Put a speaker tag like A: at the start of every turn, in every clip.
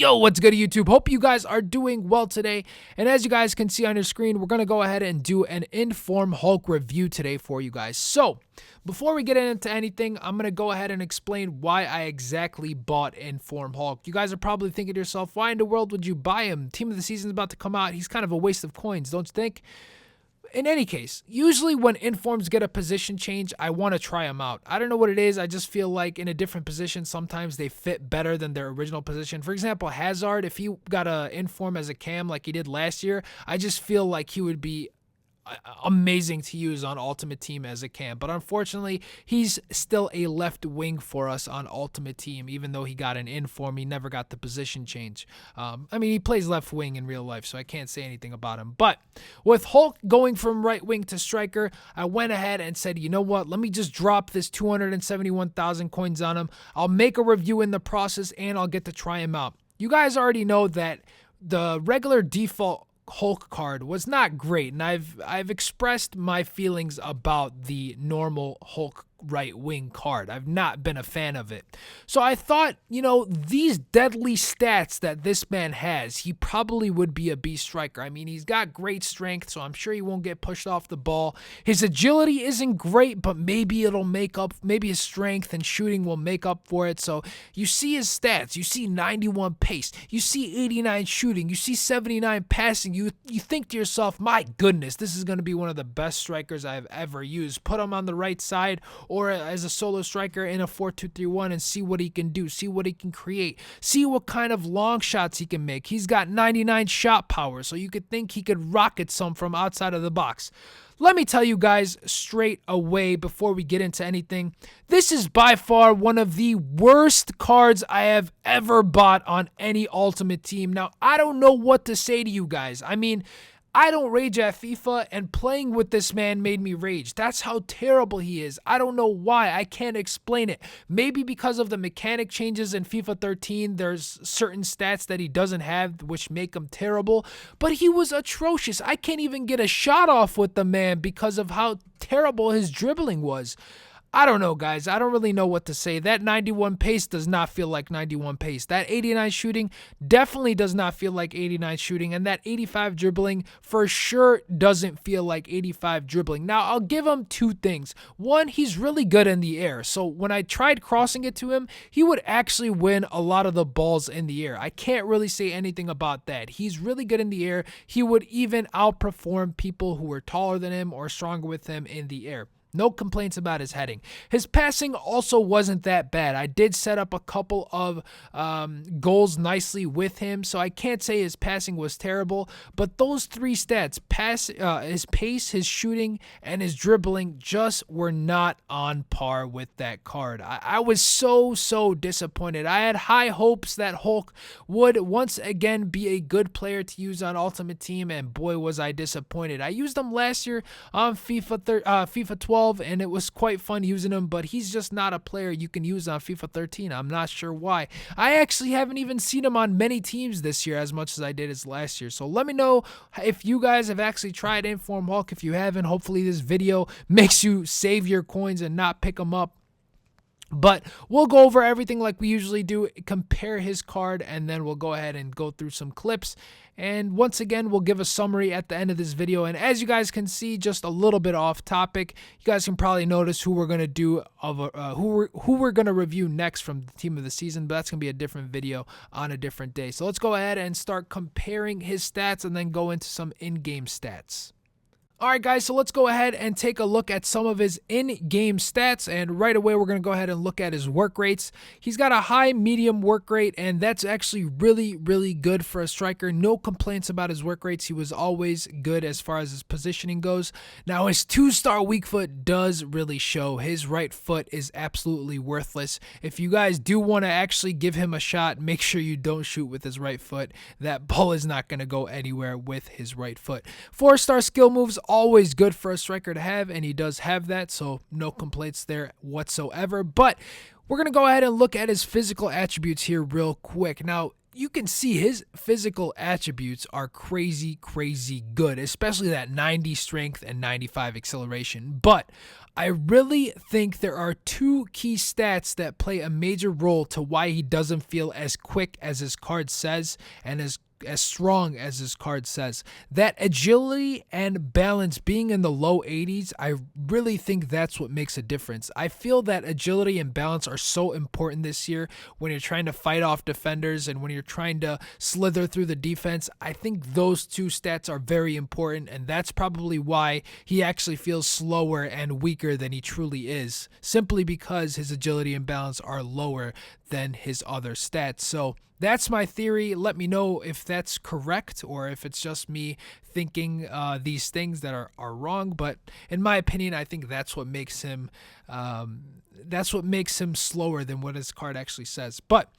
A: Yo, what's good YouTube? Hope you guys are doing well today. And as you guys can see on your screen, we're going to go ahead and do an Inform Hulk review today for you guys. So, before we get into anything, I'm going to go ahead and explain why I exactly bought Inform Hulk. You guys are probably thinking to yourself, why in the world would you buy him? Team of the Season is about to come out. He's kind of a waste of coins, don't you think? In any case, usually when informs get a position change, I want to try them out. I don't know what it is. I just feel like in a different position, sometimes they fit better than their original position. For example, Hazard, if he got a inform as a cam like he did last year, I just feel like he would be amazing to use on Ultimate Team as a cam. But unfortunately, he's still a left wing for us on Ultimate Team, even though he got an inform. He never got the position change. I mean, he plays left wing in real life, so I can't say anything about him. But with Hulk going from right wing to striker, I went ahead and said, you know what? Let me just drop this 271,000 coins on him. I'll make a review in the process, and I'll get to try him out. You guys already know that the regular default Hulk card was not great, and I've expressed my feelings about the normal Hulk right wing card. I've not been a fan of it. So I thought, you know, these deadly stats that this man has, he probably would be a beast striker. I mean, he's got great strength, so I'm sure he won't get pushed off the ball. His agility isn't great, but maybe it'll make up, maybe his strength and shooting will make up for it. So you see his stats, you see 91 pace, you see 89 shooting, you see 79 passing. You think to yourself, my goodness, this is going to be one of the best strikers I've ever used. Put him on the right side or as a solo striker in a 4-2-3-1 and see what he can do, see what he can create, see what kind of long shots he can make. He's got 99 shot power, so you could think he could rocket some from outside of the box. Let me tell you guys straight away before we get into anything, this is by far one of the worst cards I have ever bought on any Ultimate Team. Now, I don't know what to say to you guys. I mean, I don't rage at FIFA, and playing with this man made me rage. That's how terrible he is. I don't know why. I can't explain it. Maybe because of the mechanic changes in FIFA 13, there's certain stats that he doesn't have which make him terrible, but he was atrocious. I can't even get a shot off with the man because of how terrible his dribbling was. I don't know, guys. I don't really know what to say. That 91 pace does not feel like 91 pace. That 89 shooting definitely does not feel like 89 shooting. And that 85 dribbling for sure doesn't feel like 85 dribbling. Now, I'll give him two things. One, he's really good in the air. So when I tried crossing it to him, he would actually win a lot of the balls in the air. I can't really say anything about that. He's really good in the air. He would even outperform people who were taller than him or stronger with him in the air. No complaints about his heading. His passing also wasn't that bad. I did set up a couple of goals nicely with him, so I can't say his passing was terrible. But those three stats, his pace, his shooting, and his dribbling just were not on par with that card. I was so disappointed. I had high hopes that Hulk would once again be a good player to use on Ultimate Team, and boy was I disappointed. I used him last year on FIFA 12. And it was quite fun using him, but he's just not a player you can use on FIFA 13. I'm not sure why. I actually haven't even seen him on many teams this year as much as I did as last year. So let me know if you guys have actually tried Inform Hulk. If you haven't, hopefully this video makes you save your coins and not pick them up. But we'll go over everything like we usually do, compare his card, and then we'll go ahead and go through some clips. And once again, we'll give a summary at the end of this video. And as you guys can see, just a little bit off topic, you guys can probably notice who we're going to do, who we're going to review next from the Team of the Season. But that's going to be a different video on a different day. So let's go ahead and start comparing his stats and then go into some in-game stats. Alright guys, so let's go ahead and take a look at some of his in-game stats, and right away we're going to go ahead and look at his work rates. He's got a high medium work rate, and that's actually really good for a striker. No complaints about his work rates. He was always good as far as his positioning goes. Now his 2-star weak foot does really show. His right foot is absolutely worthless. If you guys do want to actually give him a shot, make sure you don't shoot with his right foot. That ball is not going to go anywhere with his right foot. 4-star skill moves, always good for a striker to have, and he does have that, so no complaints there whatsoever. But we're going to go ahead and look at his physical attributes here real quick. Now, you can see his physical attributes are crazy good, especially that 90 strength and 95 acceleration. But I really think there are two key stats that play a major role to why he doesn't feel as quick as his card says and as strong as his card says. That agility and balance being in the low 80s, I really think that's what makes a difference. I feel that agility and balance are so important this year when you're trying to fight off defenders and when you're trying to slither through the defense. I think those two stats are very important, and that's probably why he actually feels slower and weaker than he truly is, simply because his agility and balance are lower than his other stats. So that's my theory. Let me know if that's correct or if it's just me thinking these things that are wrong. But in my opinion, I think that's what makes him slower than what his card actually says. But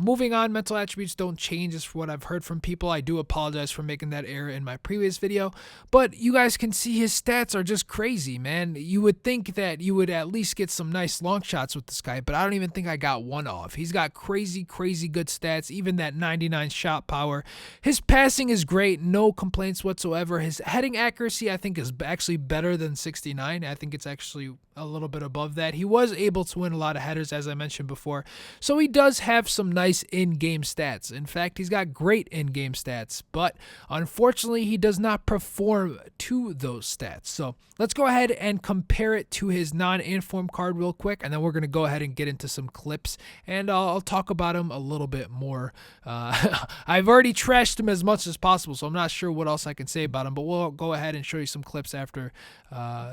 A: moving on, mental attributes don't change is what I've heard from people. I do apologize for making that error in my previous video, but you guys can see his stats are just crazy, man. You would think that you would at least get some nice long shots with this guy, but I don't even think I got one off. He's got crazy good stats, even that 99 shot power. His passing is great, no complaints whatsoever. His heading accuracy, I think, is actually better than 69. I think it's actually a little bit above that. He was able to win a lot of headers, as I mentioned before, so he does have some nice in-game stats. In fact, he's got great in-game stats, but unfortunately he does not perform to those stats. So let's go ahead and compare it to his non-inform card real quick, and then we're going to go ahead and get into some clips, and I'll talk about him a little bit more. I've already trashed him as much as possible, so I'm not sure what else I can say about him, but we'll go ahead and show you some clips after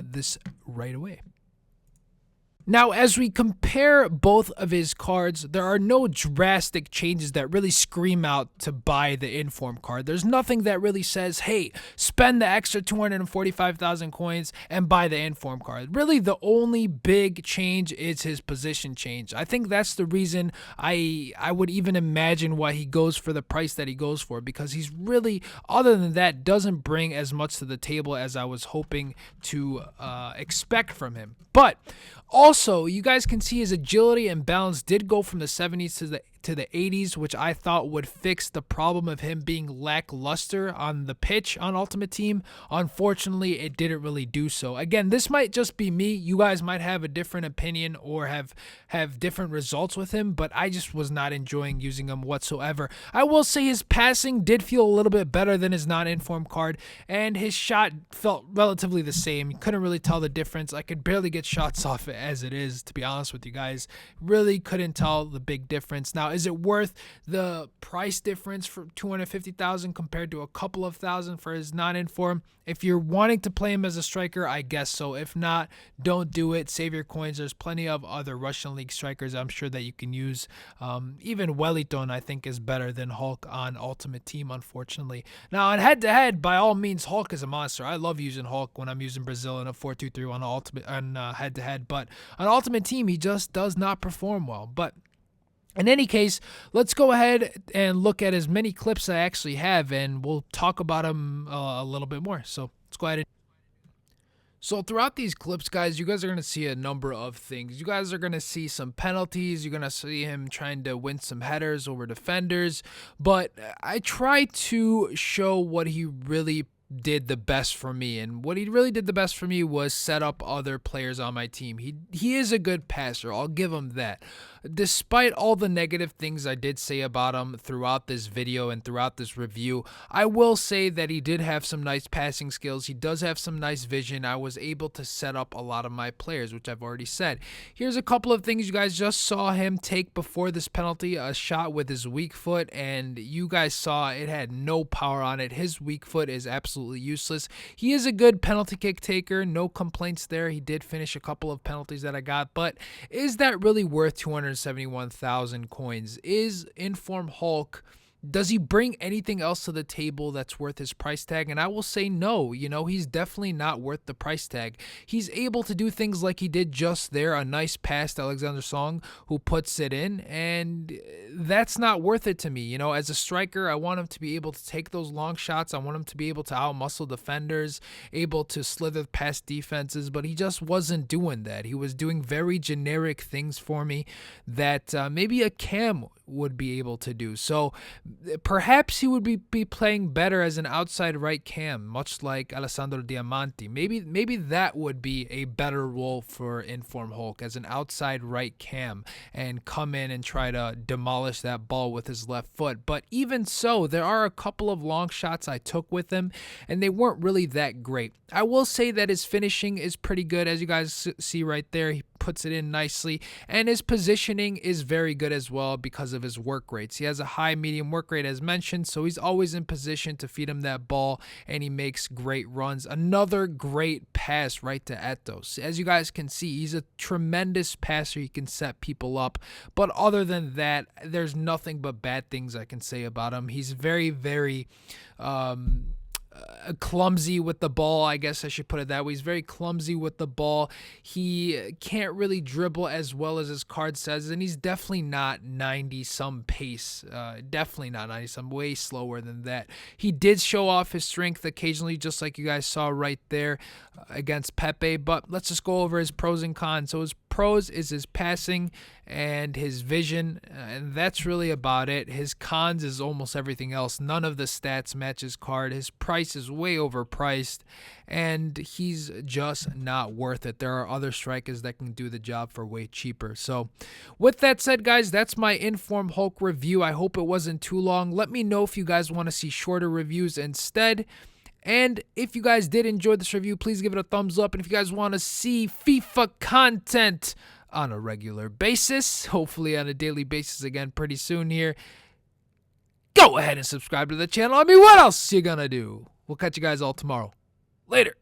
A: this right away. Now, as we compare both of his cards, there are no drastic changes that really scream out to buy the inform card. There's nothing that really says, hey, spend the extra 245,000 coins and buy the inform card. Really, the only big change is his position change. I think that's the reason I would even imagine why he goes for the price that he goes for, because he's really, other than that, doesn't bring as much to the table as I was hoping to expect from him. But also, you guys can see his agility and balance did go from the 70s to the 80s, which I thought would fix the problem of him being lackluster on the pitch on Ultimate Team. Unfortunately, it didn't really do so. Again, this might just be me. You guys might have a different opinion or have different results with him, but I just was not enjoying using him whatsoever. I will say his passing did feel a little bit better than his non-inform card, and his shot felt relatively the same. You couldn't really tell the difference. I could barely get shots off it as it is, to be honest with you guys. Really couldn't tell the big difference. Now, is it worth the price difference for 250,000 compared to a couple of thousand for his non-inform? If you're wanting to play him as a striker, I guess so. If not, don't do it. Save your coins. There's plenty of other Russian League strikers I'm sure that you can use. Even Wellington, I think, is better than Hulk on Ultimate Team, unfortunately. Now, on head-to-head, by all means, Hulk is a monster. I love using Hulk when I'm using Brazil in a 4-2-3 on head-to-head, but on Ultimate Team, he just does not perform well. But in any case, let's go ahead and look at as many clips I actually have, and we'll talk about them a little bit more. So let's go ahead. So throughout these clips, guys, you guys are going to see a number of things. You guys are going to see some penalties. You're going to see him trying to win some headers over defenders. But I try to show what he really did the best for me, and what he really did the best for me was set up other players on my team. He is a good passer, I'll give him that. Despite all the negative things I did say about him throughout this video and throughout this review, I will say that he did have some nice passing skills. He does have some nice vision. I was able to set up a lot of my players, which I've already said. Here's a couple of things you guys just saw him take before this penalty, a shot with his weak foot, and you guys saw it had no power on it. His weak foot is absolutely useless. He is a good penalty kick taker, no complaints there. He did finish a couple of penalties that I got, but is that really worth 271,000 coins? Is Inform Hulk, does he bring anything else to the table that's worth his price tag? And I will say no. You know, he's definitely not worth the price tag. He's able to do things like he did just there, a nice pass to Alexander Song, who puts it in, and that's not worth it to me. You know, as a striker, I want him to be able to take those long shots. I want him to be able to outmuscle defenders, able to slither past defenses, but he just wasn't doing that. He was doing very generic things for me that maybe a Cam would be able to do. So perhaps he would be playing better as an outside right cam, much like Alessandro Diamanti. Maybe that would be a better role for Inform Hulk, as an outside right cam, and come in and try to demolish that ball with his left foot. But even so, there are a couple of long shots I took with him, and they weren't really that great. I will say that his finishing is pretty good, as you guys see right there. He puts it in nicely, and his positioning is very good as well because of his work rates. He has a high medium work rate, as mentioned, so he's always in position to feed him that ball, and he makes great runs. Another great pass right to Etos. As you guys can see, he's a tremendous passer. He can set people up, but other than that, there's nothing but bad things I can say about him. He's very, very clumsy with the ball, I guess I should put it that way. He's very clumsy with the ball. He can't really dribble as well as his card says, and he's definitely not 90-some pace. Definitely not 90-some, way slower than that. He did show off his strength occasionally, just like you guys saw right there against Pepe, but let's just go over his pros and cons. So his pros is his passing and his vision, and that's really about it. His cons is almost everything else. None of the stats match his card. His price is way overpriced, and he's just not worth it. There are other strikers that can do the job for way cheaper. So with that said, guys, that's my Inform Hulk review. I hope it wasn't too long. Let me know if you guys want to see shorter reviews instead. And if you guys did enjoy this review, please give it a thumbs up. And if you guys want to see FIFA content on a regular basis, hopefully on a daily basis again pretty soon here, go ahead and subscribe to the channel. I mean, what else you gonna do? We'll catch you guys all tomorrow. Later.